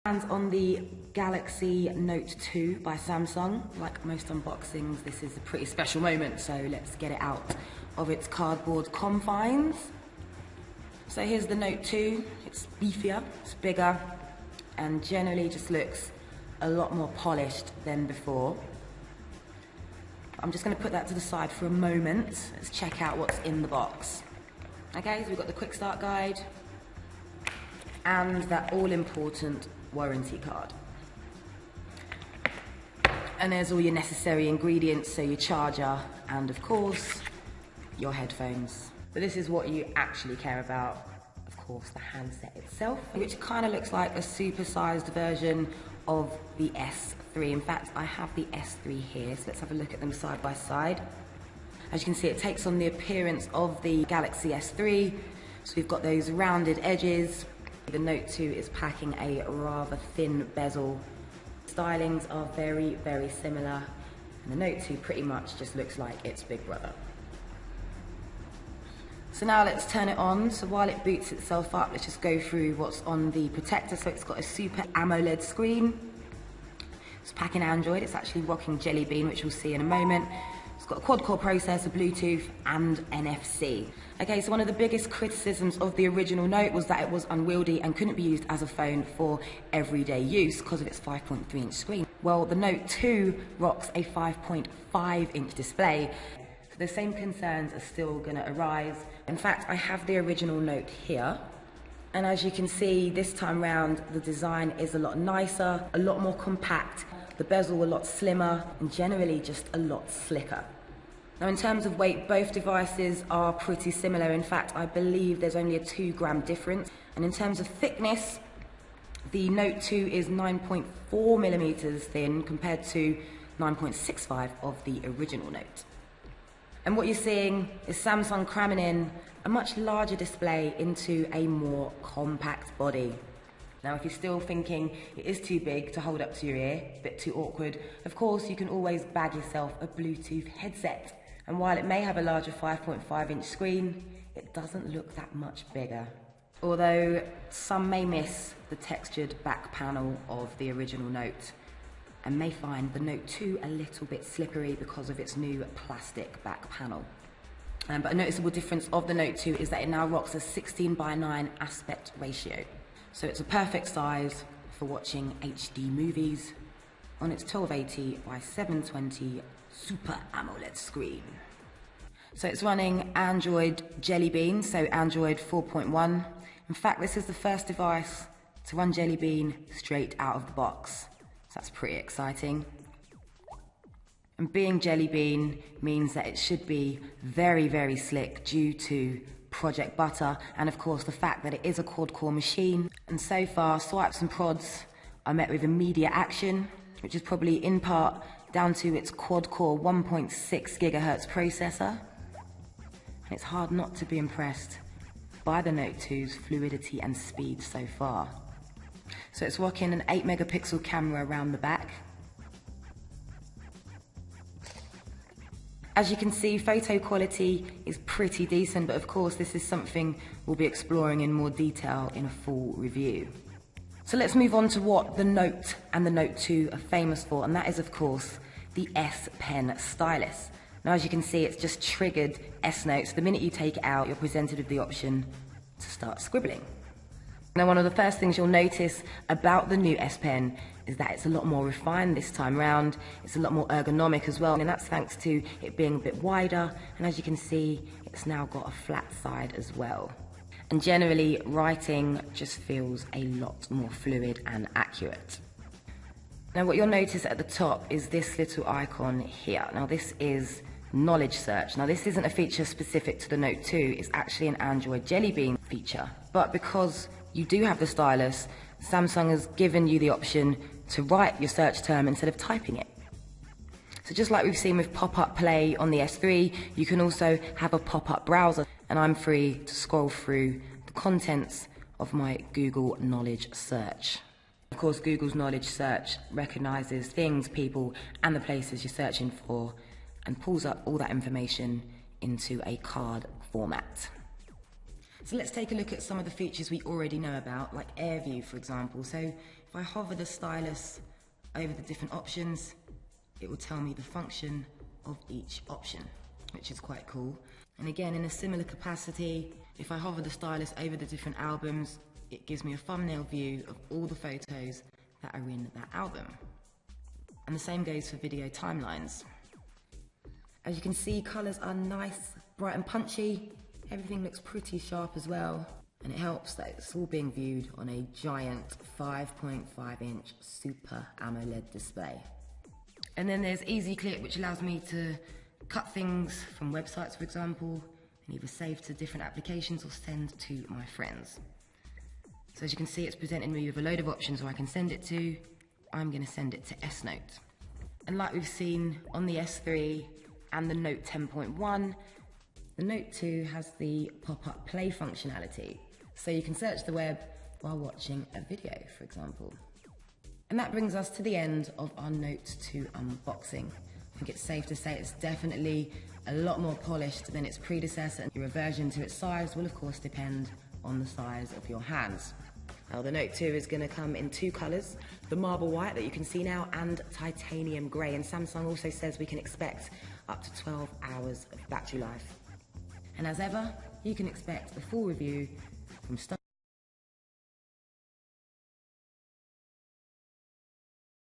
Hands on the Galaxy Note 2 by Samsung. Like most unboxings, this is a pretty special moment, so let's get it out of its cardboard confines. So here's the Note 2. It's beefier, it's bigger, and generally just looks a lot more polished than before. I'm just going to put that to the side for a moment. Let's check out what's in the box. Okay, so we've got the quick start guide and that all-important warranty card. And there's all your necessary ingredients, so your charger and of course your headphones. But this is what you actually care about, of course, the handset itself, which kind of looks like a supersized version of the S3. In fact, I have the S3 here, so let's have a look at them side by side. As you can see, it takes on the appearance of the Galaxy S3, so we've got those rounded edges. The Note 2 is packing a rather thin bezel. Stylings are very, very similar, and the Note 2 pretty much just looks like its big brother. So now let's turn it on. So while it boots itself up, let's just go through what's on the protector. So it's got a Super AMOLED screen. It's packing Android. It's actually rocking Jelly Bean, which we'll see in a moment. It's got a quad-core processor, Bluetooth, and NFC. Okay, so one of the biggest criticisms of the original Note was that it was unwieldy and couldn't be used as a phone for everyday use because of its 5.3-inch screen. Well, the Note 2 rocks a 5.5-inch display. So the same concerns are still going to arise. In fact, I have the original Note here. And as you can see, this time round, the design is a lot nicer, a lot more compact, the bezel a lot slimmer, and generally just a lot slicker. Now in terms of weight, both devices are pretty similar. In fact, I believe there's only a 2-gram difference. And in terms of thickness, the Note 2 is 9.4 millimeters thin compared to 9.65 of the original Note. And what you're seeing is Samsung cramming in a much larger display into a more compact body. Now, if you're still thinking it is too big to hold up to your ear, a bit too awkward, of course you can always bag yourself a Bluetooth headset. And while it may have a larger 5.5-inch screen, it doesn't look that much bigger. Although some may miss the textured back panel of the original Note and may find the Note 2 a little bit slippery because of its new plastic back panel. But a noticeable difference of the Note 2 is that it now rocks a 16:9 aspect ratio. So it's a perfect size for watching HD movies on its 1280 by 720 Super AMOLED screen. So it's running Android Jelly Bean, so Android 4.1. In fact, this is the first device to run Jelly Bean straight out of the box. So that's pretty exciting. And being Jelly Bean means that it should be very, very slick due to Project Butter and of course the fact that it is a quad-core machine. And so far, swipes and prods are met with immediate action, which is probably in part down to its quad-core 1.6 gigahertz processor. And it's hard not to be impressed by the Note 2's fluidity and speed so far. So it's rocking an 8-megapixel camera around the back. As you can see, photo quality is pretty decent, but of course this is something we'll be exploring in more detail in a full review. So let's move on to what the Note and the Note 2 are famous for, and that is of course the S Pen stylus. Now as you can see, it's just triggered S Note, so the minute you take it out, you're presented with the option to start scribbling. Now one of the first things you'll notice about the new S Pen is that it's a lot more refined this time round. It's a lot more ergonomic as well, and that's thanks to it being a bit wider, and as you can see, it's now got a flat side as well. And generally, writing just feels a lot more fluid and accurate. Now what you'll notice at the top is this little icon here. Now this is knowledge search. Now this isn't a feature specific to the Note 2, it's actually an Android Jelly Bean feature. But because you do have the stylus, Samsung has given you the option to write your search term instead of typing it. So just like we've seen with pop-up play on the S3, you can also have a pop-up browser, and I'm free to scroll through the contents of my Google knowledge search. Of course, Google's knowledge search recognizes things, people, and the places you're searching for, and pulls up all that information into a card format. So let's take a look at some of the features we already know about, like Air View, for example. So if I hover the stylus over the different options, it will tell me the function of each option, which is quite cool. And again, in a similar capacity, if I hover the stylus over the different albums, it gives me a thumbnail view of all the photos that are in that album. And the same goes for video timelines. As you can see, colours are nice, bright and punchy. Everything looks pretty sharp as well. And it helps that it's all being viewed on a giant 5.5-inch Super AMOLED display. And then there's Easy Click, which allows me to cut things from websites, for example, and either save to different applications or send to my friends. So as you can see, it's presenting me with a load of options where I can send it to. I'm going to send it to S Note. And like we've seen on the S3 and the Note 10.1, the Note 2 has the pop-up play functionality. So you can search the web while watching a video, for example. And that brings us to the end of our Note 2 unboxing. I think it's safe to say it's definitely a lot more polished than its predecessor, and your aversion to its size will of course depend on the size of your hands. Now the Note 2 is going to come in two colours, the marble white that you can see now and titanium grey, and Samsung also says we can expect up to 12 hours of battery life. And as ever, you can expect a full review from Stuff